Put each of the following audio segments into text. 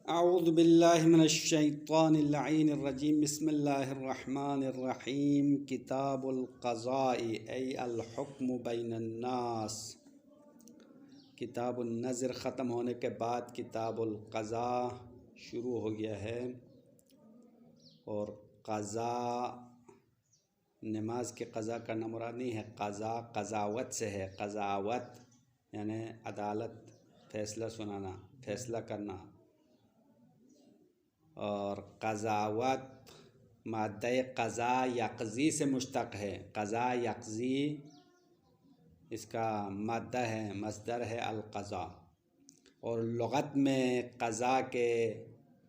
اعوذ باللہ من الشیطان اللعین الرجیم بسم اللہ الرحمن الرحیم کتاب القضاء ای الحکم بین الناس۔ کتاب النذر ختم ہونے کے بعد کتاب القضاء شروع ہو گیا ہے، اور قضاء نماز کے قضاء کرنا مراد نہیں ہے، قضاء قضاوت سے ہے۔ قضاوت یعنی عدالت، فیصلہ سنانا، فیصلہ کرنا، اور قضاوت مادہ قضا یقضی سے مشتق ہے۔ قضا یقضی اس کا مادہ ہے، مصدر ہے القضاء، اور لغت میں قضا کے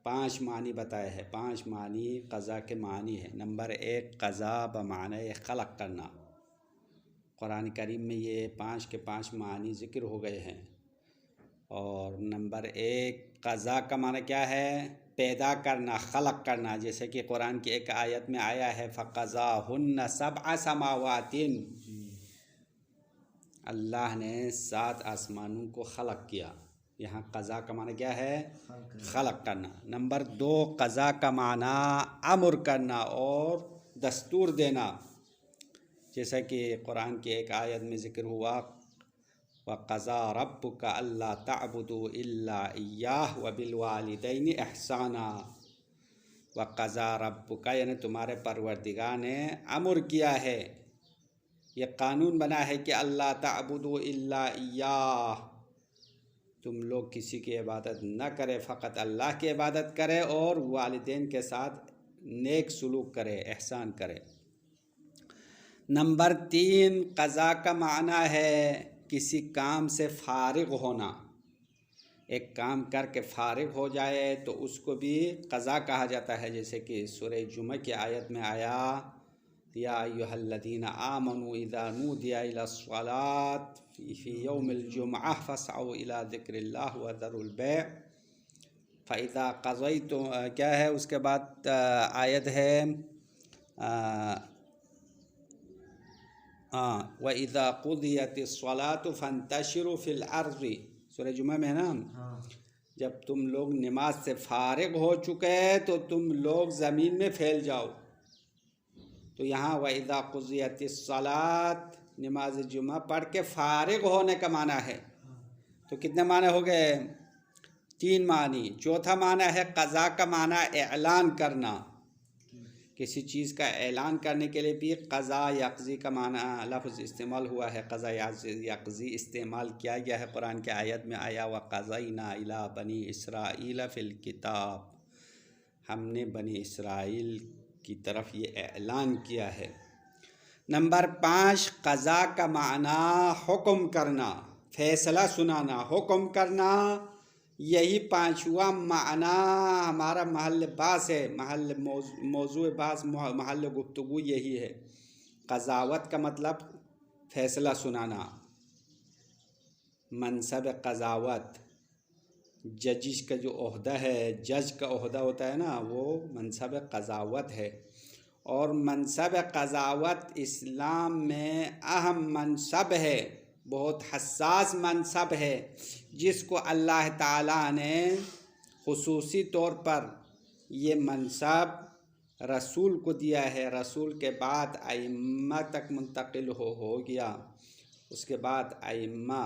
5 معنی بتائے ہیں۔ 5 معنی قضا کے معنی ہے۔ نمبر 1 قضا بمعنی خلق کرنا۔ قرآن کریم میں یہ 5 کے 5 معنی ذکر ہو گئے ہیں۔ اور نمبر 1 قضا کا معنی کیا ہے؟ پیدا کرنا، خلق کرنا، جیسے کہ قرآن کی ایک آیت میں آیا ہے فَقَضَاهُنَّ سَبْعَ سَمَاوَاتٍ، اللہ نے 7 آسمانوں کو خلق کیا۔ یہاں قضا کا معنی کیا ہے؟ خلق کرنا۔ نمبر 2 قضا کا معنی امر کرنا اور دستور دینا، جیسا کہ قرآن کی ایک آیت میں ذکر ہوا وَقَضَىٰ رَبُّكَ أَلَّا تَعْبُدُوا إِلَّا إِيَّاهُ وَبِالْوَالِدَيْنِ إِحْسَانًا۔ وَقَضَىٰ رَبُّكَ یعنی تمہارے پروردگار نے امر کیا ہے، یہ قانون بنا ہے کہ اللہ تعبدوا إِلَّا إِيَّاهُ، تم لوگ کسی کی عبادت نہ کرے، فقط اللہ کی عبادت کرے، اور والدین کے ساتھ نیک سلوک کرے، احسان کرے۔ نمبر 3 قضا کا معنی ہے کسی کام سے فارغ ہونا۔ ایک کام کر کے فارغ ہو جائے تو اس کو بھی قضا کہا جاتا ہے، جیسے کہ سورہ جمعہ کی آیت میں آیا یا ایھا الذین آمنوا اذا نودی الی الصلاۃ فی یوم الجمعہ فاسعوا الی ذکر اللہ وذروا البیع فاذا قضیتم، کیا ہے اس کے بعد آیت ہے وَإِذَا قُضِيَتِ الصَّلَاةُ فَانْتَشِرُوا فِي الْأَرْضِ، سورہ جمعہ میں ہے نا، جب تم لوگ نماز سے فارغ ہو چکے تو تم لوگ زمین میں پھیل جاؤ۔ تو یہاں وَإِذَا قُضِيَتِ الصَّلَاةُ نماز جمعہ پڑھ کے فارغ ہونے کا معنی ہے۔ تو کتنے معنی ہو گئے؟ 3 معنی۔ چوتھا معنی ہے قضا کا معنی اعلان کرنا، کسی چیز کا اعلان کرنے کے لیے بھی قضا یقضی کا معنی لفظ استعمال ہوا ہے۔ قضا یقضی استعمال کیا گیا ہے، قرآن کی آیت میں آیا وَقَضَيْنَا إِلَىٰ بَنِي إِسْرَائِيلَ فِي الْكِتَابِ، ہم نے بنی اسرائیل کی طرف یہ اعلان کیا ہے۔ نمبر 5 قضا کا معنی حکم کرنا، فیصلہ سنانا، حکم کرنا، یہی 5واں معنی ہمارا محل بحث ہے، موضوع بحث، محل گفتگو یہی ہے۔ قضاوت کا مطلب فیصلہ سنانا، منصب قضاوت، ججش کا جو عہدہ ہے، جج کا عہدہ ہوتا ہے نا، وہ منصب قضاوت ہے۔ اور منصب قضاوت اسلام میں اہم منصب ہے، بہت حساس منصب ہے، جس کو اللہ تعالیٰ نے خصوصی طور پر یہ منصب رسول کو دیا ہے۔ رسول کے بعد ائمہ تک منتقل ہو گیا۔ اس کے بعد ائمہ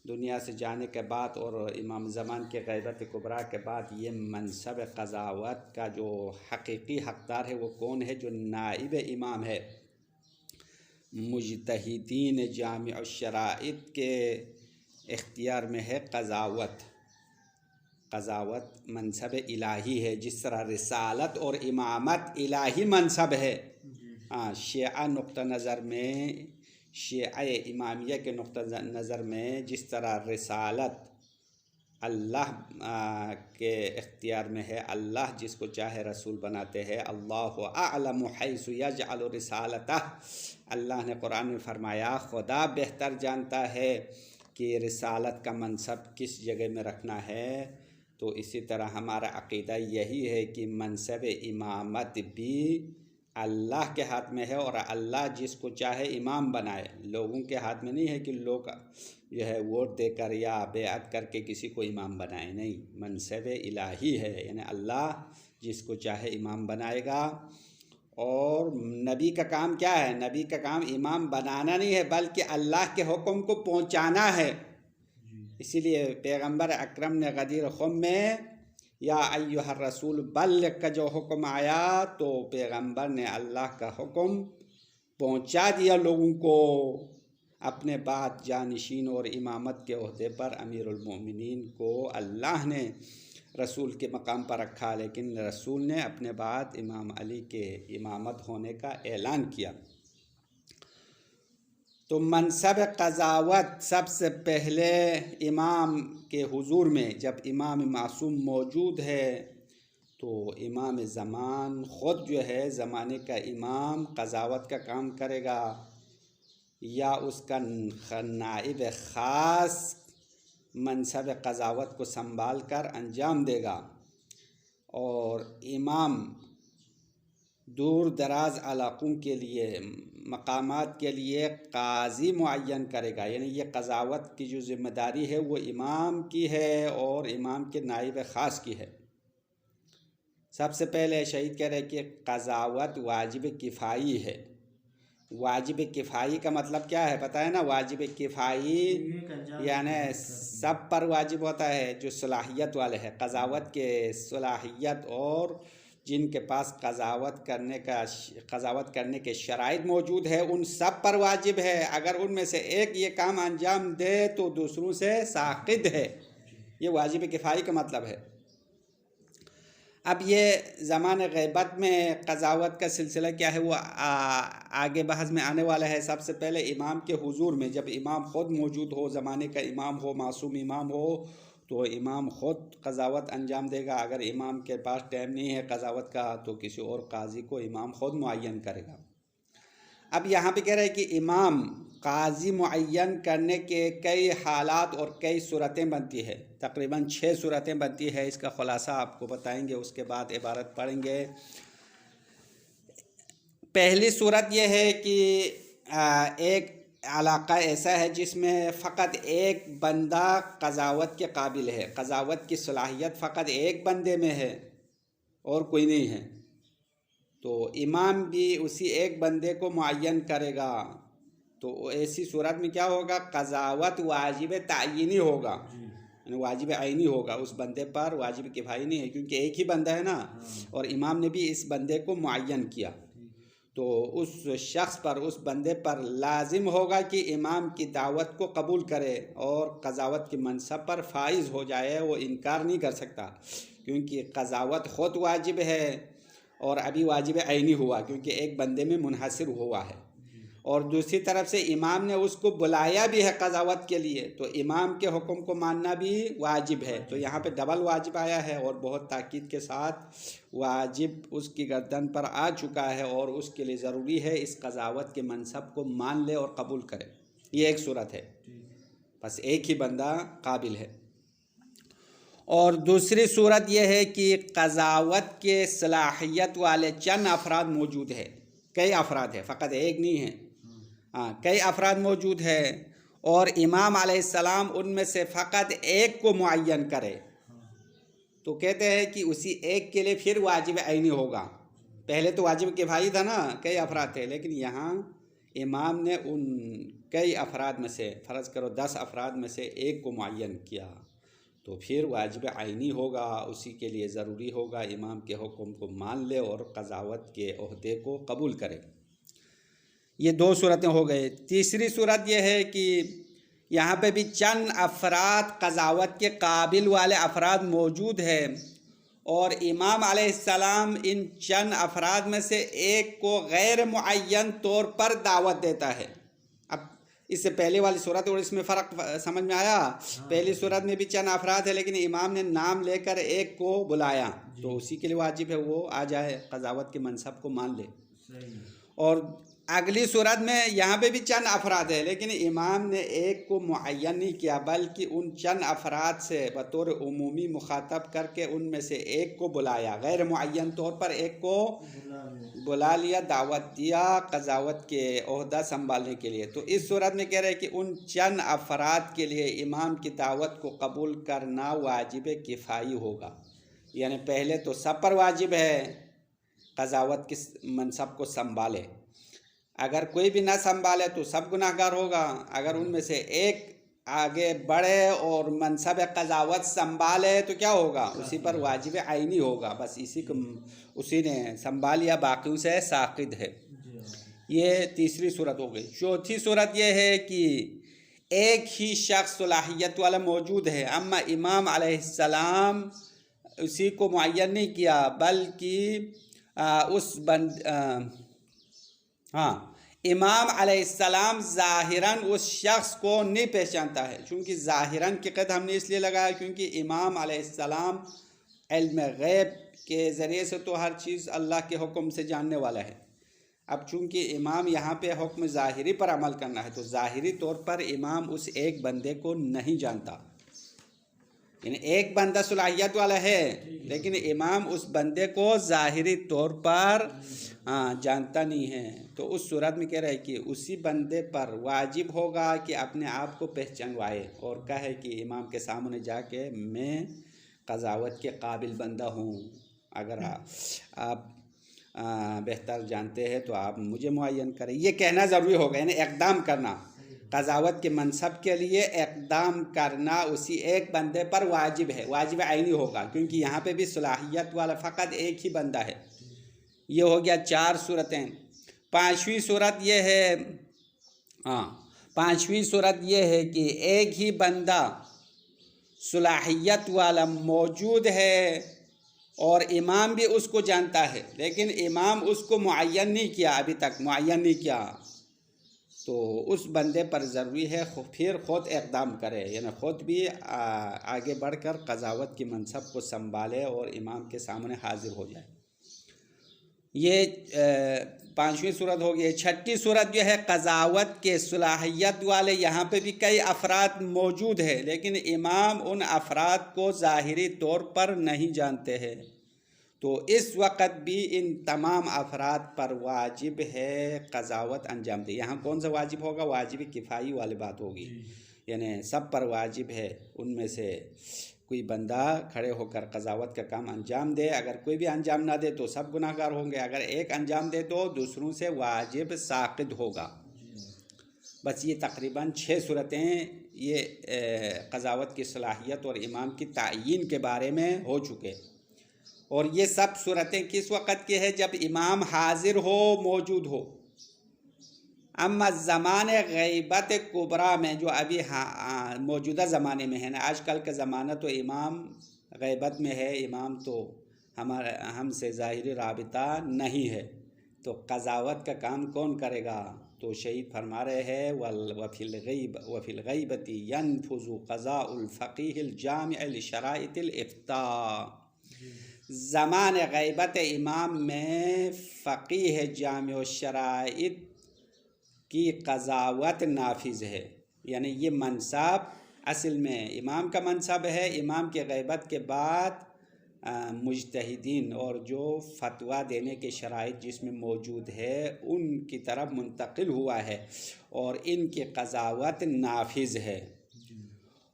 دنیا سے جانے کے بعد اور امام زمان کے غیبت کبریٰ کے بعد یہ منصب قضاوت کا جو حقیقی حقدار ہے وہ کون ہے؟ جو نائب امام ہے۔ مجتہدین جامع الشرائط کے اختیار میں ہے قضاوت۔ قضاوت منصب الہی ہے، جس طرح رسالت اور امامت الہی منصب ہے۔ شیعہ نقطہ نظر میں، شیعہ امامیہ کے نقطہ نظر میں جس طرح رسالت اللہ کے اختیار میں ہے، اللہ جس کو چاہے رسول بناتے ہیں، اللہ اعلم حیث یجعل رسالتہ، اللہ نے قرآن میں فرمایا خدا بہتر جانتا ہے کہ رسالت کا منصب کس جگہ میں رکھنا ہے۔ تو اسی طرح ہمارا عقیدہ یہی ہے کہ منصب امامت بھی اللہ کے ہاتھ میں ہے، اور اللہ جس کو چاہے امام بنائے، لوگوں کے ہاتھ میں نہیں ہے کہ لوگ جو ہے ووٹ دے کر یا بیعت کر کے کسی کو امام بنائے، نہیں، منصب الہی ہے، یعنی اللہ جس کو چاہے امام بنائے گا۔ اور نبی کا کام کیا ہے؟ نبی کا کام امام بنانا نہیں ہے بلکہ اللہ کے حکم کو پہنچانا ہے۔ اسی لیے پیغمبر اکرم نے غدیر خم میں یا ایھا الرسول بلغ کا جو حکم آیا تو پیغمبر نے اللہ کا حکم پہنچا دیا لوگوں کو۔ اپنے بعد جانشین اور امامت کے عہدے پر امیر المومنین کو اللہ نے رسول کے مقام پر رکھا، لیکن رسول نے اپنے بعد امام علی کے امامت ہونے کا اعلان کیا۔ تو منصب قضاوت سب سے پہلے امام کے حضور میں، جب امام معصوم موجود ہے تو امام زمان خود جو ہے زمانے کا امام قضاوت کا کام کرے گا، یا اس کا نائب خاص منصب قضاوت کو سنبھال کر انجام دے گا، اور امام دور دراز علاقوں کے لیے، مقامات کے لیے قاضی معین کرے گا، یعنی یہ قضاوت کی جو ذمہ داری ہے وہ امام کی ہے اور امام کے نائب خاص کی ہے۔ سب سے پہلے شہید کہہ رہے کہ قضاوت واجب کفائی ہے۔ واجب کفائی کا مطلب کیا ہے پتہ ہے نا؟ واجب کفائی یعنی سب پر واجب ہوتا ہے جو صلاحیت والے ہیں، قضاوت کے صلاحیت اور جن کے پاس قضاوت کرنے کے شرائط موجود ہے ان سب پر واجب ہے۔ اگر ان میں سے ایک یہ کام انجام دے تو دوسروں سے ساقط ہے، یہ واجب کفائی کا مطلب ہے۔ اب یہ زمان غیبت میں قضاوت کا سلسلہ کیا ہے وہ آگے بحث میں آنے والا ہے۔ سب سے پہلے امام کے حضور میں، جب امام خود موجود ہو، زمانے کا امام ہو، معصوم امام ہو، تو امام خود قضاوت انجام دے گا۔ اگر امام کے پاس ٹائم نہیں ہے قضاوت کا تو کسی اور قاضی کو امام خود معین کرے گا۔ اب یہاں پہ کہہ رہے ہیں کہ امام قاضی معین کرنے کے کئی حالات اور کئی صورتیں بنتی ہے، تقریباً 6 صورتیں بنتی ہے۔ اس کا خلاصہ آپ کو بتائیں گے، اس کے بعد عبارت پڑھیں گے۔ پہلی صورت یہ ہے کہ ایک علاقہ ایسا ہے جس میں فقط ایک بندہ قضاوت کے قابل ہے، قضاوت کی صلاحیت فقط ایک بندے میں ہے اور کوئی نہیں ہے، تو امام بھی اسی ایک بندے کو معین کرے گا۔ تو ایسی صورت میں کیا ہوگا؟ قضاوت واجب تعینی ہوگا، یعنی واجب عینی ہوگا، اس بندے پر واجب کفائی نہیں ہے، کیونکہ ایک ہی بندہ ہے نا، اور امام نے بھی اس بندے کو معین کیا، تو اس شخص پر، اس بندے پر لازم ہوگا کہ امام کی دعوت کو قبول کرے اور قضاوت کے منصب پر فائز ہو جائے۔ وہ انکار نہیں کر سکتا، کیونکہ قضاوت خود واجب ہے اور ابھی واجب عینی ہوا کیونکہ ایک بندے میں منحصر ہوا ہے، اور دوسری طرف سے امام نے اس کو بلایا بھی ہے قضاوت کے لیے، تو امام کے حکم کو ماننا بھی واجب ہے۔ تو یہاں پہ ڈبل واجب آیا ہے اور بہت تاکید کے ساتھ واجب اس کی گردن پر آ چکا ہے، اور اس کے لیے ضروری ہے اس قضاوت کے منصب کو مان لے اور قبول کرے۔ یہ ایک صورت ہے، بس ایک ہی بندہ قابل ہے۔ اور دوسری صورت یہ ہے کہ قضاوت کے صلاحیت والے چند افراد موجود ہیں، کئی افراد ہیں، فقط ایک نہیں ہے، کئی افراد موجود ہیں، اور امام علیہ السلام ان میں سے فقط ایک کو معین کرے، تو کہتے ہیں کہ اسی ایک کے لیے پھر واجب عینی ہوگا۔ پہلے تو واجب کفائی تھا نا، کئی افراد تھے، لیکن یہاں امام نے ان کئی افراد میں سے، فرض کرو 10 افراد میں سے ایک کو معین کیا، تو پھر واجب عینی ہوگا، اسی کے لیے ضروری ہوگا امام کے حکم کو مان لے اور قضاوت کے عہدے کو قبول کرے۔ یہ 2 صورتیں ہو گئے۔ تیسری صورت یہ ہے کہ یہاں پہ بھی چند افراد قضاوت کے قابل والے افراد موجود ہیں، اور امام علیہ السلام ان چند افراد میں سے ایک کو غیر معین طور پر دعوت دیتا ہے۔ اب اس سے پہلے والی صورت اور اس میں فرق سمجھ میں آیا؟ پہلی صورت میں بھی چند افراد ہے لیکن امام نے نام لے کر ایک کو بلایا، تو اسی کے لیے واجب ہے وہ آ جائے، قضاوت کے منصب کو مان لے۔ اور اگلی صورت میں یہاں پہ بھی چند افراد ہے، لیکن امام نے ایک کو معین نہیں کیا، بلکہ ان چند افراد سے بطور عمومی مخاطب کر کے ان میں سے ایک کو بلایا، غیر معین طور پر ایک کو بلا لیا، دعوت دیا قضاوت کے عہدہ سنبھالنے کے لیے۔ تو اس صورت میں کہہ رہے کہ ان چند افراد کے لیے امام کی دعوت کو قبول کرنا واجب کفائی ہوگا، یعنی پہلے تو سب پر واجب ہے قضاوت کے منصب کو سنبھالے، اگر کوئی بھی نہ سنبھالے تو سب گناہ گار ہوگا، اگر ان میں سے ایک آگے بڑھے اور منصب قضاوت سنبھالے تو کیا ہوگا، اسی پر واجب عینی ہوگا، بس اسی نے سنبھالیا، باقیوں سے ساقط ہے۔ یہ تیسری صورت ہو گئی۔ چوتھی صورت یہ ہے کہ ایک ہی شخص صلاحیت والا موجود ہے، اما امام علیہ السلام اسی کو معین نہیں کیا، بلکہ امام علیہ السلام ظاہراً اس شخص کو نہیں پہچانتا ہے، چونکہ ظاہراً کی قید ہم نے اس لیے لگایا کیونکہ امام علیہ السلام علم غیب کے ذریعے سے تو ہر چیز اللہ کے حکم سے جاننے والا ہے۔ اب چونکہ امام یہاں پہ حکم ظاہری پر عمل کرنا ہے، تو ظاہری طور پر امام اس ایک بندے کو نہیں جانتا، یعنی ایک بندہ صلاحیت والا ہے لیکن امام اس بندے کو ظاہری طور پر جانتا نہیں ہے۔ تو اس صورت میں کہہ رہے کہ اسی بندے پر واجب ہوگا کہ اپنے آپ کو پہچانوائے اور کہے کہ امام کے سامنے جا کے میں قضاوت کے قابل بندہ ہوں، اگر آپ بہتر جانتے ہیں تو آپ مجھے معین کریں، یہ کہنا ضروری ہوگا، یعنی اقدام کرنا، قضاوت کے منصب کے لیے اقدام کرنا اسی ایک بندے پر واجب ہے، واجب عینی ہوگا، کیونکہ یہاں پہ بھی صلاحیت والا فقط ایک ہی بندہ ہے۔ یہ ہو گیا 4 صورتیں۔ پانچویں صورت یہ ہے کہ ایک ہی بندہ صلاحیت والا موجود ہے اور امام بھی اس کو جانتا ہے، لیکن امام اس کو معین نہیں کیا، ابھی تک معین نہیں کیا، تو اس بندے پر ضروری ہے پھر خود اقدام کرے، یعنی خود بھی آگے بڑھ کر قضاوت کی منصب کو سنبھالے اور امام کے سامنے حاضر ہو جائے۔ یہ 5ویں صورت ہو گئی۔ 6ٹھی صورت جو ہے قضاوت کے صلاحیت والے، یہاں پہ بھی کئی افراد موجود ہیں لیکن امام ان افراد کو ظاہری طور پر نہیں جانتے ہیں، تو اس وقت بھی ان تمام افراد پر واجب ہے قضاوت انجام دے۔ یہاں کون سا واجب ہوگا؟ واجب کفائی والی بات ہوگی، یعنی سب پر واجب ہے، ان میں سے کوئی بندہ کھڑے ہو کر قضاوت کا کام انجام دے، اگر کوئی بھی انجام نہ دے تو سب گناہ گار ہوں گے، اگر ایک انجام دے تو دوسروں سے واجب ساقط ہوگا۔ بس یہ تقریباً 6 صورتیں یہ قضاوت کی صلاحیت اور امام کی تعیین کے بارے میں ہو چکے، اور یہ سب صورتیں کس وقت کی ہے؟ جب امام حاضر ہو، موجود ہو۔ اما زمان غیبت کبریٰ میں، جو ابھی موجودہ زمانے میں ہے نا، آج کل کا زمانہ تو امام غیبت میں ہے، امام تو ہم سے ظاہری رابطہ نہیں ہے، تو قضاوت کا کام کون کرے گا؟ تو شہید فرما رہے ہیں وَفِي الْغَيْبَةِ يَنْفُذُ قَضَاءُ الْفَقِيهِ الْجَامِعِ لِشَرَائِطِ الْإِفْتَاءِ، زمان غیبت امام میں فقیہ جامع الشرائط کی قضاوت نافذ ہے، یعنی یہ منصب اصل میں امام کا منصب ہے، امام کے غیبت کے بعد مجتہدین اور جو فتویٰ دینے کے شرائط جس میں موجود ہے ان کی طرف منتقل ہوا ہے اور ان کی قضاوت نافذ ہے۔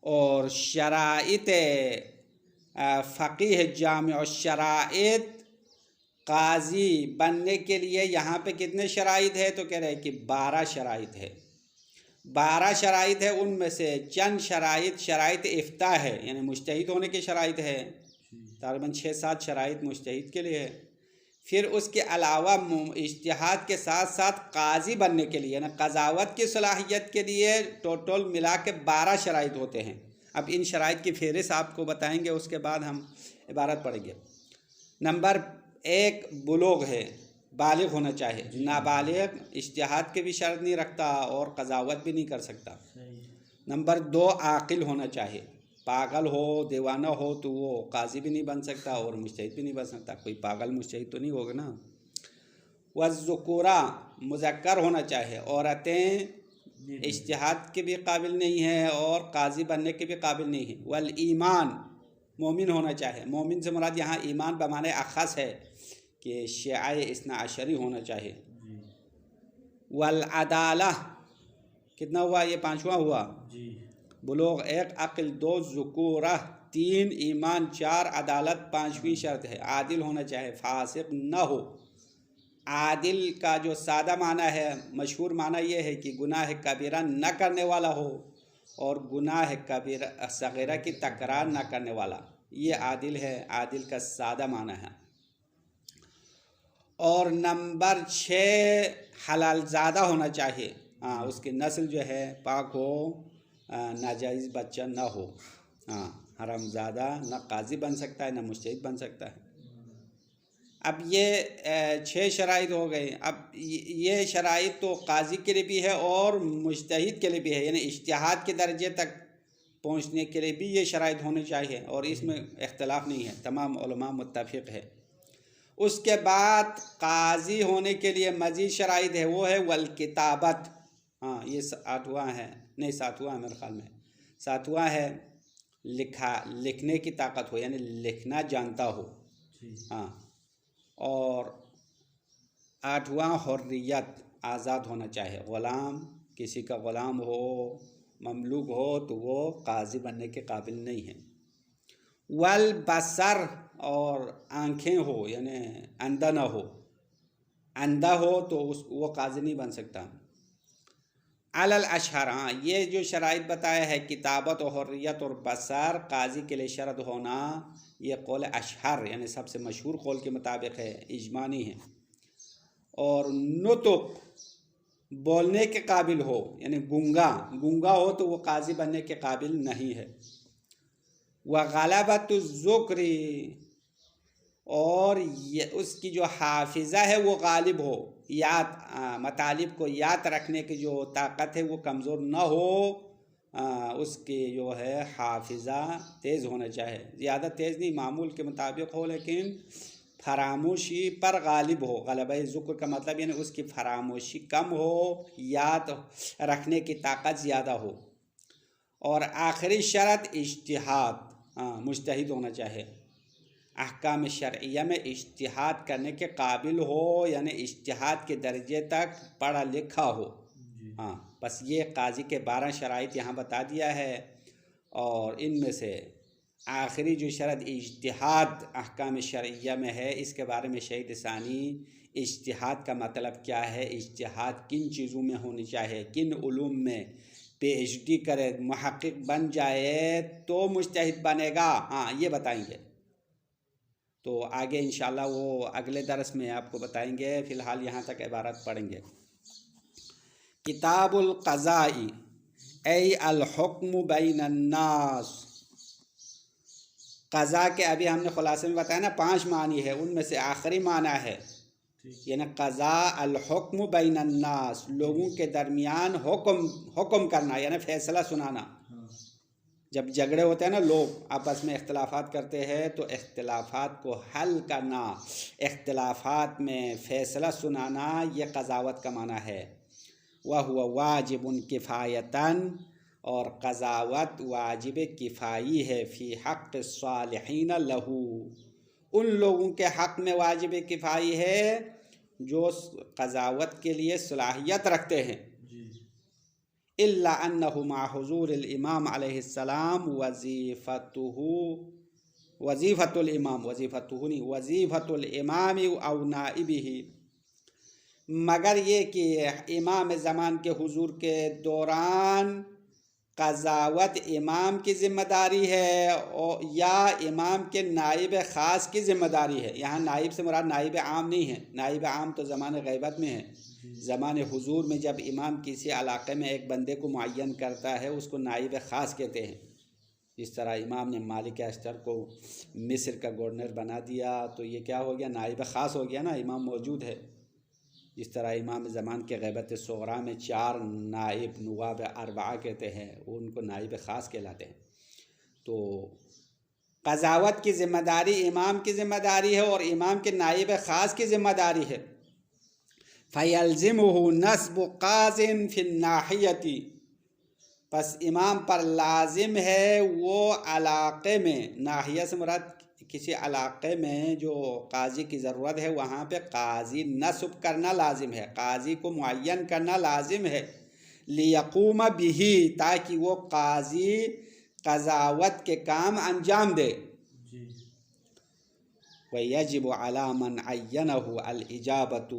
اور شرائط فقیہ جامع الشرائط قاضی بننے کے لیے یہاں پہ کتنے شرائط ہے؟ تو کہہ رہے ہیں کہ 12 شرائط ہے، 12 شرائط ہے، ان میں سے چند شرائط افتاء ہے، یعنی مجتہد ہونے کے شرائط ہے، تقریباً 6-7 شرائط مجتہد کے لیے ہے۔ پھر اس کے علاوہ اجتہاد کے ساتھ ساتھ قاضی بننے کے لیے، یعنی قضاوت کی صلاحیت کے لیے ٹوٹل ملا کے 12 شرائط ہوتے ہیں۔ اب ان شرائط کی فہرست آپ کو بتائیں گے، اس کے بعد ہم عبارت پڑھیں گے۔ نمبر 1 بلوغ ہے، بالغ ہونا چاہیے، نابالغ اجتہاد کے بھی شرط نہیں رکھتا اور قضاوت بھی نہیں کر سکتا۔ نمبر 2 عاقل ہونا چاہیے، پاگل ہو، دیوانہ ہو تو وہ قاضی بھی نہیں بن سکتا اور مجتہد بھی نہیں بن سکتا، کوئی پاگل مجتہد تو نہیں ہوگا نا۔ والذکورہ، مذکر ہونا چاہیے، عورتیں اجتہاد کے بھی قابل نہیں ہیں اور قاضی بننے کے بھی قابل نہیں ہیں۔ والایمان، مومن ہونا چاہیے، مومن سے مراد یہاں ایمان بمعنی اخص ہے کہ شیعہ اثنا عشری ہونا چاہیے۔ والعدالہ، کتنا ہوا؟ یہ پانچواں ہوا۔ بلوغ 1، عقل 2، ذکورہ 3، ایمان 4، عدالت 5ویں شرط ہے۔ عادل ہونا چاہیے، فاسق نہ ہو۔ عادل کا جو سادہ معنی ہے، مشہور معنی یہ ہے کہ گناہ کبیرہ نہ کرنے والا ہو اور گناہ کبیرہ صغیرہ کی تکرار نہ کرنے والا، یہ عادل ہے، عادل کا سادہ معنی ہے۔ اور نمبر 6، حلال زادہ ہونا چاہیے، اس کی نسل جو ہے پاک ہو، ناجائز بچہ نہ ہو، حرام زادہ نہ قاضی بن سکتا ہے نہ مجتہد بن سکتا ہے۔ اب یہ 6 شرائط ہو گئے۔ اب یہ شرائط تو قاضی کے لیے بھی ہے اور مجتہد کے لیے بھی ہے، یعنی اجتہاد کے درجے تک پہنچنے کے لیے بھی یہ شرائط ہونی چاہیے، اور اس میں اختلاف نہیں ہے، تمام علماء متفق ہے۔ اس کے بعد قاضی ہونے کے لیے مزید شرائط ہے، وہ ہے والکتابت، یہ 8واں ہے، نہیں 7واں ہے میرے خیال میں، 7واں ہے لکھنے کی طاقت ہو، یعنی لکھنا جانتا ہو، اور 8واں حریت، آزاد ہونا چاہیے، غلام، کسی کا غلام ہو، مملوک ہو تو وہ قاضی بننے کے قابل نہیں ہے۔ والبصر، اور آنکھیں ہو، یعنی اندھا نہ ہو، اندھا ہو تو وہ قاضی نہیں بن سکتا۔ علی الاشہر، یہ جو شرائط بتایا ہے، کتابت و حریت اور بصر، قاضی کے لیے شرط ہونا، یہ قول اشہر یعنی سب سے مشہور قول کے مطابق ہے، اجماع نہیں ہے۔ اور نطق، بولنے کے قابل ہو، یعنی گونگا ہو تو وہ قاضی بننے کے قابل نہیں ہے۔ وغلبۃ الذکر، اور اس کی جو حافظہ ہے وہ غالب ہو، یاد مطالب کو یاد رکھنے کی جو طاقت ہے وہ کمزور نہ ہو، اس کی جو ہے حافظہ تیز ہونا چاہیے، زیادہ تیز نہیں، معمول کے مطابق ہو لیکن فراموشی پر غالب ہو۔ غلبہ ذکر کا مطلب یعنی اس کی فراموشی کم ہو، یاد رکھنے کی طاقت زیادہ ہو۔ اور آخری شرط اجتہاد، مجتہد ہونا چاہیے، احکام شرعیہ میں اجتہاد کرنے کے قابل ہو، یعنی اجتہاد کے درجے تک پڑھا لکھا ہو۔ بس یہ قاضی کے 12 شرائط یہاں بتا دیا ہے، اور ان میں سے آخری جو شرط اجتہاد احکام شرعیہ میں ہے، اس کے بارے میں شہید ثانی اجتہاد کا مطلب کیا ہے، اجتہاد کن چیزوں میں ہونی چاہیے، کن علوم میں PhD کرے، محقق بن جائے تو مجتہد بنے گا، یہ بتائیں گے۔ تو آگے انشاءاللہ وہ اگلے درس میں آپ کو بتائیں گے، فی الحال یہاں تک عبارت پڑھیں گے۔ کتاب القضاء ای الحکم بین الناس، قضاء کے ابھی ہم نے خلاصے میں بتایا نا 5 معنی ہے، ان میں سے آخری معنی ہے یعنی قضاء الحکم بین الناس، لوگوں کے درمیان حکم کرنا، یعنی فیصلہ سنانا۔ جب جھگڑے ہوتے ہیں نا، لوگ آپس میں اختلافات کرتے ہیں تو اختلافات کو حل کرنا، اختلافات میں فیصلہ سنانا، یہ قضاوت کا معنی ہے۔ وَهُوَ وَاجِبٌ کفایتاً، اور قضاوت واجب کفائی ہے، فی حق الصالحین لہو، ان لوگوں کے حق میں واجب کفائی ہے جو قضاوت کے لیے صلاحیت رکھتے ہیں۔ الا انہ مع حضور الامام علیہ السلام وظیفۃ الامام او نائبہ، مگر یہ کہ امام زمان کے حضور کے دوران قضاوت امام کی ذمہ داری ہے یا امام کے نائب خاص کی ذمہ داری ہے۔ یہاں نائب سے مراد نائب عام نہیں ہے، نائب عام تو زمان غیبت میں ہے، زمان حضور میں جب امام کسی علاقے میں ایک بندے کو معین کرتا ہے اس کو نائب خاص کہتے ہیں۔ جس طرح امام نے مالک اشتر کو مصر کا گورنر بنا دیا تو یہ کیا ہو گیا، نائب خاص ہو گیا نا، امام موجود ہے۔ جس طرح امام زمان کے غیبت صغریٰ میں 4 نائب نواب اربعہ کہتے ہیں، ان کو نائب خاص کہلاتے ہیں۔ تو قضاوت کی ذمہ داری امام کی ذمہ داری ہے اور امام کے نائب خاص کی ذمہ داری ہے۔ فَيَلْزِمُهُ نَصْبُ قَاضٍ فِي النَّاحِیَةِ، پس امام پر لازم ہے وہ علاقے میں، ناحیہ سے مراد کسی علاقے میں جو قاضی کی ضرورت ہے وہاں پہ قاضی نصب کرنا لازم ہے، قاضی کو معین کرنا لازم ہے، لِيَقُومَ بِهِ، تاکہ وہ قاضی قضاوت کے کام انجام دے۔ وَيَجِبُ عَلَى مَنْ عَيَّنَهُ الْإِجَابَةُ۔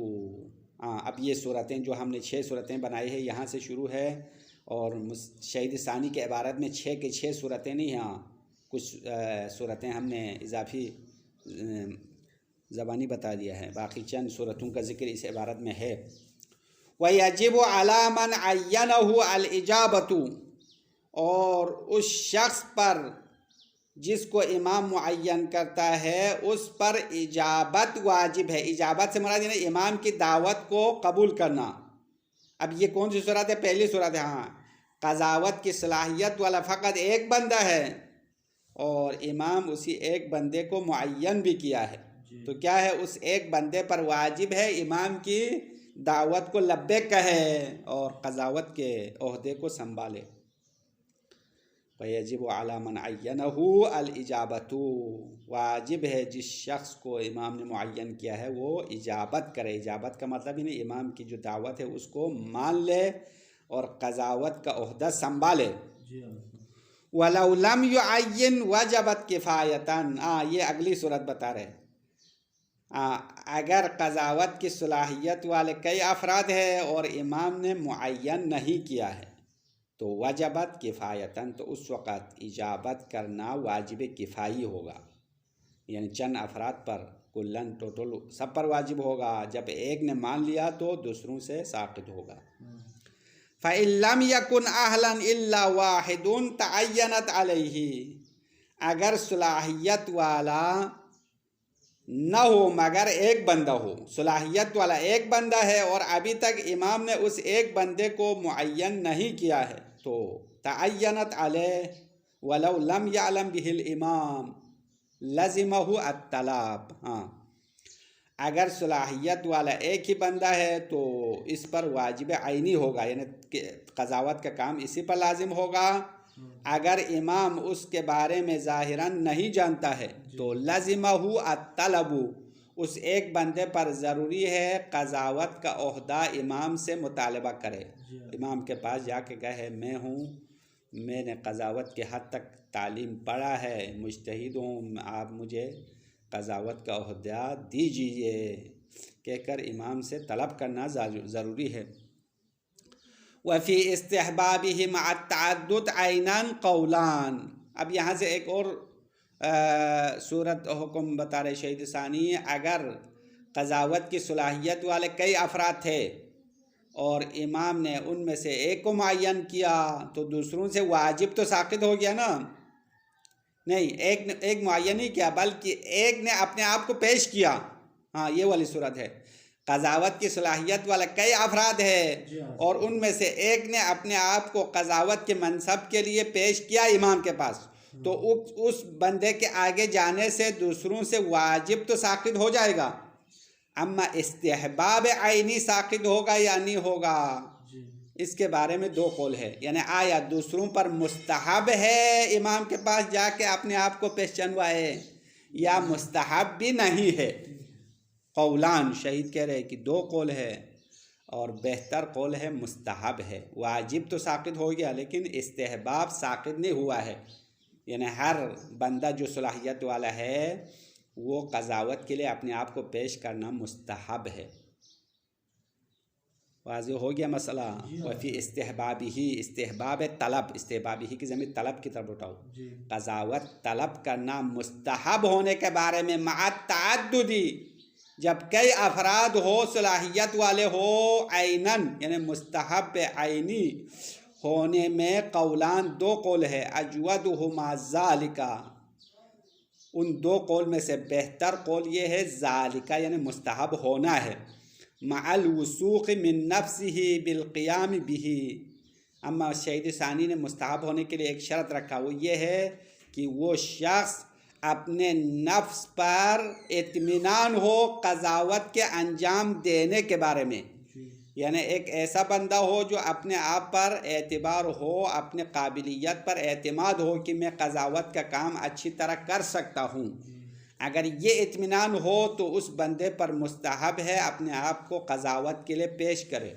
اب یہ صورتیں جو ہم نے 6 صورتیں بنائی ہے یہاں سے شروع ہے، اور شہید ثانی کے عبارت میں 6 کے 6 صورتیں نہیں ہیں، کچھ صورتیں ہم نے اضافی زبانی بتا دیا ہے، باقی چند صورتوں کا ذکر اس عبارت میں ہے۔ وَيَجِبُ عَلَى مَنْ عَيَّنَهُ الْإِجَابَةُ، اور اس شخص پر جس کو امام معین کرتا ہے اس پر اجابت واجب ہے۔ اجابت سے مراد یعنی امام کی دعوت کو قبول کرنا۔ اب یہ کون سی صورت ہے؟ پہلی صورت ہے، ہاں، قضاوت کی صلاحیت والا فقط ایک بندہ ہے اور امام اسی ایک بندے کو معین بھی کیا ہے، تو کیا ہے، اس ایک بندے پر واجب ہے امام کی دعوت کو لبیک کہے اور قضاوت کے عہدے کو سنبھالے۔ وَيَجِبُ عَلَى مَنْ عَيَّنَهُ الْإِجَابَةُ، واجب ہے جس شخص کو امام نے معین کیا ہے وہ اجابت کرے۔ اجابت کا مطلب ہی نہیں، امام کی جو دعوت ہے اس کو مان لے اور قضاوت کا عہدہ سنبھالے۔ وَلَوْ لَمْ يُعَيِّنْ وَجَبَتْ كِفَایَةً، یہ اگلی صورت بتا رہے، اگر قضاوت کی صلاحیت والے کئی افراد ہیں اور امام نے معین نہیں کیا ہے تو وجبت کفایتاً، تو اس وقت اجابت کرنا واجب کفائی ہوگا، یعنی چند افراد پر، کلن ٹوٹل سب پر واجب ہوگا، جب ایک نے مان لیا تو دوسروں سے ساقط ہوگا۔ فَإِن لَّمْ يَكُنْ أَهْلًا إِلَّا وَاحِدٌ تَعَيَّنَتْ عَلَيْهِ، اگر صلاحیت والا نہ ہو مگر ایک بندہ ہو، صلاحیت والا ایک بندہ ہے اور ابھی تک امام نے اس ایک بندے کو معین نہیں کیا ہے تو تعینت علیہ ولو لم یعلم بہ الامام لزمہ الطلاب۔ ہاں، اگر صلاحیت والا ایک ہی بندہ ہے تو اس پر واجب عینی ہوگا، یعنی قضاوت کا کام اسی پر لازم ہوگا۔ اگر امام اس کے بارے میں ظاہراً نہیں جانتا ہے تو لازمہ الطلب، اس ایک بندے پر ضروری ہے قضاوت کا عہدہ امام سے مطالبہ کرے، امام کے پاس جا کے کہے میں ہوں، میں نے قضاوت کے حد تک تعلیم پڑھا ہے، مجتہد ہوں، آپ مجھے قضاوت کا عہدہ دیجیے، کہہ کر امام سے طلب کرنا ضروری ہے۔ وفی استحبابہ مع التعدد عینان قولان، اب یہاں سے ایک اور صورت حکم بتا رہے شہید ثانی، اگر قضاوت کی صلاحیت والے کئی افراد تھے اور امام نے ان میں سے ایک کو معین کیا تو دوسروں سے واجب تو ساقط ہو گیا نا، نہیں، ایک معین نہیں کیا بلکہ ایک نے اپنے آپ کو پیش کیا، ہاں یہ والی صورت ہے، قضاوت کی صلاحیت والا کئی افراد ہے اور ان میں سے ایک نے اپنے آپ کو قضاوت کے منصب کے لیے پیش کیا امام کے پاس، تو اس بندے کے آگے جانے سے دوسروں سے واجب تو ساقط ہو جائے گا، اما استحباب عینی ساقط ہوگا یا نہیں ہوگا، اس کے بارے میں دو قول ہے، یعنی آیا دوسروں پر مستحب ہے امام کے پاس جا کے اپنے آپ کو پہچانوائے یا مستحب بھی نہیں ہے۔ قولان، شہید کہہ رہے کہ دو قول ہے اور بہتر قول ہے مستحب ہے، واجب تو ساقط ہو گیا لیکن استحباب ساقط نہیں ہوا ہے، یعنی ہر بندہ جو صلاحیت والا ہے وہ قضاوت کے لیے اپنے آپ کو پیش کرنا مستحب ہے۔ واضح ہو گیا مسئلہ؟ وفی استحبابہ، استحباب طلب، استحبابہ کی ضمیر طلب کی طرف اٹھاؤ، قضاوت طلب کرنا مستحب ہونے کے بارے میں مع التعددی، جب کئی افراد ہو صلاحیت والے ہو، عینن یعنی مستحب عینی ہونے میں قولان، دو قول ہے، اجودہما ذالک، ان دو قول میں سے بہتر قول یہ ہے ذالک یعنی مستحب ہونا ہے، مع الوثوق من نفسہ بالقیام بہ، اما شہید ثانی نے مستحب ہونے کے لیے ایک شرط رکھا، وہ یہ ہے کہ وہ شخص اپنے نفس پر اطمینان ہو قضاوت کے انجام دینے کے بارے میں، یعنی ایک ایسا بندہ ہو جو اپنے آپ پر اعتبار ہو، اپنے قابلیت پر اعتماد ہو کہ میں قضاوت کا کام اچھی طرح کر سکتا ہوں. اگر یہ اطمینان ہو تو اس بندے پر مستحب ہے اپنے آپ کو قضاوت کے لیے پیش کرے.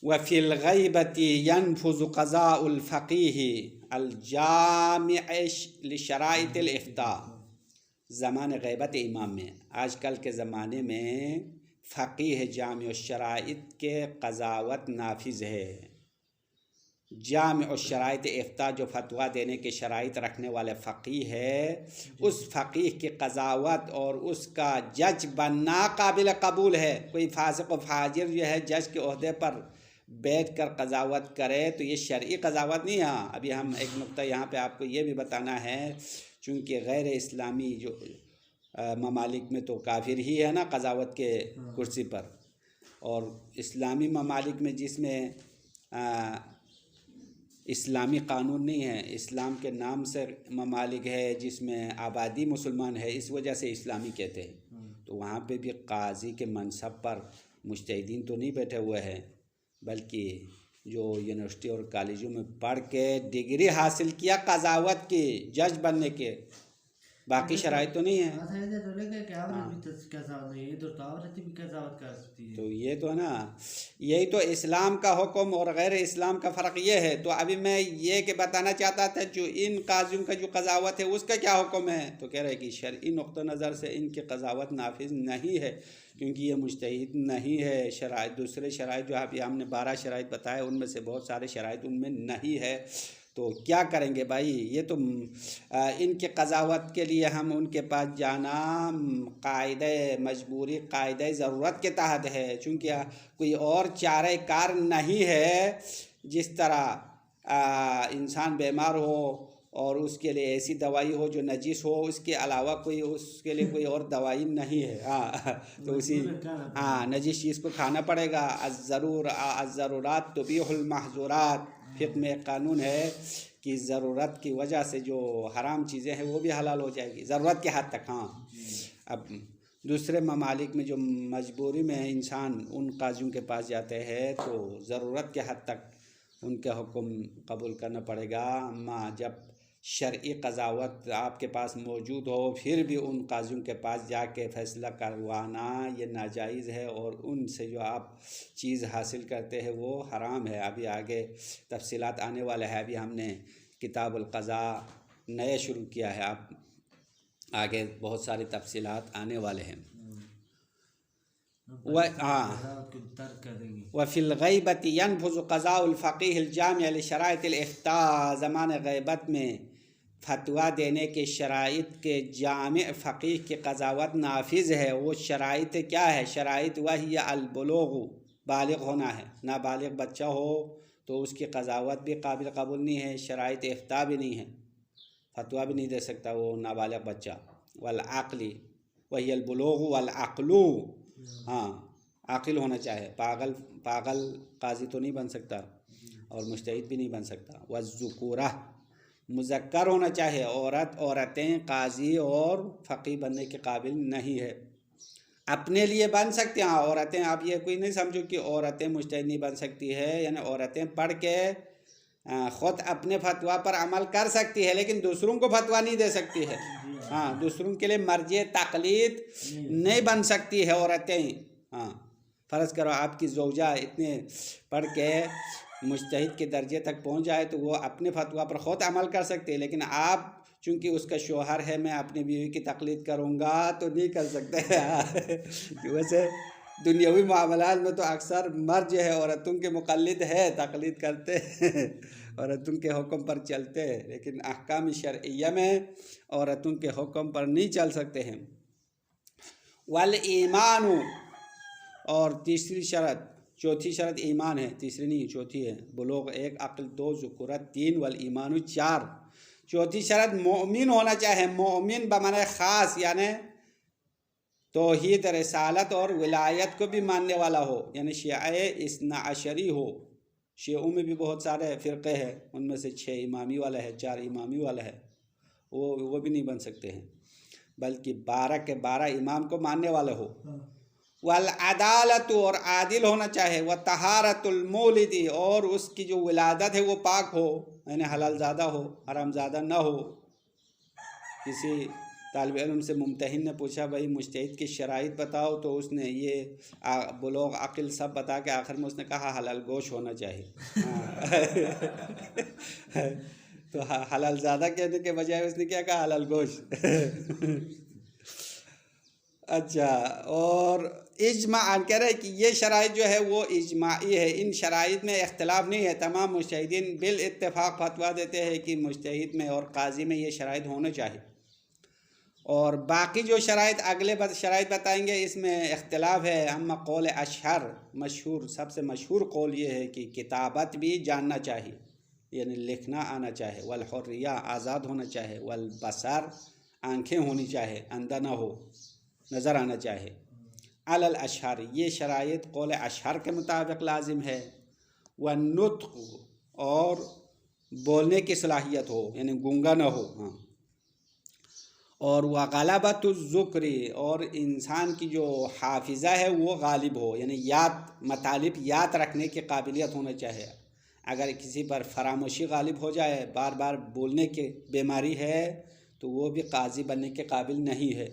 وفی الغیبۃ ینفذ قضاء الفقیہ الجامع لشرائط الافتاء. زمان غیبت امام میں، آج کل کے زمانے میں فقیہ جامع الشرائط کے قضاوت نافذ ہے. جامع الشرائط افتاء جو فتویٰ دینے کے شرائط رکھنے والے فقیہ ہے، اس فقیہ کی قضاوت اور اس کا جج بننا قابل قبول ہے. کوئی فاسق و فاجر جو ہے جج کے عہدے پر بیٹھ کر قضاوت کرے تو یہ شرعی قضاوت نہیں ہے. ابھی ہم ایک نقطہ یہاں پہ آپ کو یہ بھی بتانا ہے، چونکہ غیر اسلامی جو ممالک میں تو کافر ہی ہے نا قضاوت کے کرسی پر، اور اسلامی ممالک میں جس میں اسلامی قانون نہیں ہے، اسلام کے نام سے ممالک ہے جس میں آبادی مسلمان ہے، اس وجہ سے اسلامی کہتے ہیں، تو وہاں پہ بھی قاضی کے منصب پر مجتہدین تو نہیں بیٹھے ہوئے ہیں، بلکہ جو یونیورسٹی اور کالجوں میں پڑھ کے ڈگری حاصل کیا قضاوت کی، جج بننے کے، باقی شرائط تو نہیں ہے. تو یہ تو ہے نا، یہی تو اسلام کا حکم اور غیر اسلام کا فرق یہ ہے. تو ابھی میں یہ کہ بتانا چاہتا تھا جو ان قاضیوں کا جو قضاوت ہے اس کا کیا حکم ہے، تو کہہ رہے کہ شرعی نقطہ نظر سے ان کی قضاوت نافذ نہیں ہے، کیونکہ یہ مجتہد نہیں ہے. شرائط دوسرے شرائط جو ابھی ہم نے 12 شرائط بتائے ان میں سے بہت سارے شرائط ان میں نہیں ہے. تو کیا کریں گے بھائی، یہ تو ان کے قضاوت کے لیے ہم ان کے پاس جانا قاعدہ مجبوری، قاعدہ ضرورت کے تحت ہے، چونکہ کوئی اور چارہ کار نہیں ہے. جس طرح انسان بیمار ہو اور اس کے لیے ایسی دوائی ہو جو نجس ہو، اس کے علاوہ کوئی اس کے لیے کوئی اور دوائی نہیں ہے، تو اسی نجس چیز کو کھانا پڑے گا. الضرورات تبیح المحظورات. فقہ میں ایک قانون ہے کہ ضرورت کی وجہ سے جو حرام چیزیں ہیں وہ بھی حلال ہو جائے گی، ضرورت کے حد تک. اب دوسرے ممالک میں جو مجبوری میں انسان ان قاضیوں کے پاس جاتے ہیں تو ضرورت کے حد تک ان کے حکم قبول کرنا پڑے گا. اما جب شرعی قضاوت آپ کے پاس موجود ہو پھر بھی ان قاضیوں کے پاس جا کے فیصلہ کروانا یہ ناجائز ہے، اور ان سے جو آپ چیز حاصل کرتے ہیں وہ حرام ہے. ابھی آگے تفصیلات آنے والے ہیں. ابھی ہم نے کتاب القضاء نئے شروع کیا ہے، آپ آگے بہت ساری تفصیلات آنے والے ہیں. وفی الغیبۃ ینفذ قضاء الفقیہ الجامع لشرائط الافتاء. زمان غیبت میں فتویٰ دینے کے شرائط کے جامع فقیہ کی قضاوت نافذ ہے. وہ شرائط کیا ہے؟ شرائط وہی البلوغ، بالغ ہونا ہے. نابالغ بچہ ہو تو اس کی قضاوت بھی قابل قبول نہیں ہے، شرائط افتاء بھی نہیں ہے، فتویٰ بھی نہیں دے سکتا وہ نابالغ بچہ. والعقل وہی البلوغ والعقل، عاقل ہونا چاہے، پاگل قاضی تو نہیں بن سکتا اور مجتہد بھی نہیں بن سکتا. والذکورہ، مذکر ہونا چاہے، عورتیں قاضی اور فقیہ بننے کے قابل نہیں ہے. اپنے لیے بن سکتے ہیں عورتیں. آپ یہ کوئی نہیں سمجھو کہ عورتیں مجتہد نہیں بن سکتی ہے، یعنی عورتیں پڑھ کے خود اپنے فتویٰ پر عمل کر سکتی ہے لیکن دوسروں کو فتویٰ نہیں دے سکتی ہے. دوسروں کے لیے مرجع تقلید نہیں بن سکتی ہے عورتیں. فرض کرو آپ کی زوجہ اتنے پڑھ کے مجتہد کے درجے تک پہنچ جائے تو وہ اپنے فتویٰ پر خود عمل کر سکتے ہیں، لیکن آپ چونکہ اس کا شوہر ہے، میں اپنی بیوی کی تقلید کروں گا تو نہیں کر سکتے. ویسے دنیاوی معاملات میں تو اکثر مرد جو ہے عورتوں کے مقلد ہے، تقلید کرتے ہیں، عورتوں کے حکم پر چلتے ہیں، لیکن احکام شرعیہ میں عورتوں کے حکم پر نہیں چل سکتے ہیں. والایمان، اور تیسری شرط، چوتھی شرط ایمان ہے، تیسری نہیں چوتھی ہے. بلوغ 1، عقل 2، ذکورت 3، والایمان 4. چوتھی شرط مومن ہونا چاہے. مومن بمعنی خاص، یعنی توحید، رسالت اور ولایت کو بھی ماننے والا ہو، یعنی شیعہ اثنا عشری ہو. شیعوں میں بھی بہت سارے فرقے ہیں، ان میں سے 6 امامی والا ہے، 4 امامی والا ہے، وہ بھی نہیں بن سکتے ہیں، بلکہ 12 کے 12 امام کو ماننے والے ہو. والعدالت اور عادل ہونا چاہے، وطہارت المولد اور اس کی جو ولادت ہے وہ پاک ہو، یعنی حلال زادہ ہو، حرام زادہ نہ ہو۔ کسی طالب علم سے ممتحن نے پوچھا بھائی مجتہد کی شرائط بتاؤ، تو اس نے یہ بلوغ عقل سب بتا کے آخر میں اس نے کہا حلال گوشت ہونا چاہیے۔ تو حلال زادہ کہنے کے بجائے اس نے کیا کہا؟ حلال گوشت۔ اچھا، اور اجماع کہہ رہے کہ یہ شرائط جو ہے وہ اجماعی ہے، ان شرائط میں اختلاف نہیں ہے، تمام مجتہدین بالاتفاق فتویٰ دیتے ہیں کہ مجتہد میں اور قاضی میں یہ شرائط ہونے چاہیے۔ اور باقی جو شرائط اگلے شرائط بتائیں گے اس میں اختلاف ہے۔ اما قول اشہر، مشہور سب سے مشہور قول یہ ہے کہ کتابت بھی جاننا چاہیے، یعنی لکھنا آنا چاہے، والحریہ آزاد ہونا چاہے، والبصر آنکھیں ہونی چاہے، اندھا نہ ہو، نظر آنا چاہے۔ علی الاشہر، یہ شرائط قول اشہر کے مطابق لازم ہے۔ والنطق، اور بولنے کی صلاحیت ہو، یعنی گونگا نہ ہو، ہاں۔ اور وغلبۃ الذکر، اور انسان کی جو حافظہ ہے وہ غالب ہو، یعنی مطالب یاد رکھنے کی قابلیت ہونا چاہے۔ اگر کسی پر فراموشی غالب ہو جائے، بار بار بولنے کی بیماری ہے، تو وہ بھی قاضی بننے کے قابل نہیں ہے۔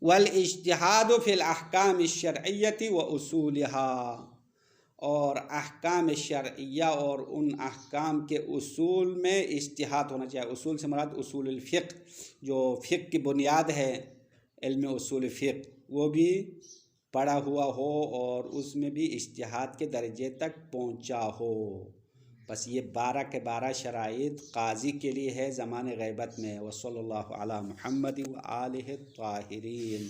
والاجتہاد فی الاحکام الشرعیۃ واصولها، اور احکام شرعیہ اور ان احکام کے اصول میں اجتہاد ہونا چاہیے۔ اصول سے مراد اصول الفقہ، جو فقہ کی بنیاد ہے، علم اصول فقہ، وہ بھی پڑھا ہوا ہو اور اس میں بھی اجتہاد کے درجے تک پہنچا ہو۔ بس یہ 12 کے 12 شرائط قاضی کے لیے ہے زمان غیبت میں۔ وصلی اللہ علی محمد و آلہ الطاہرین۔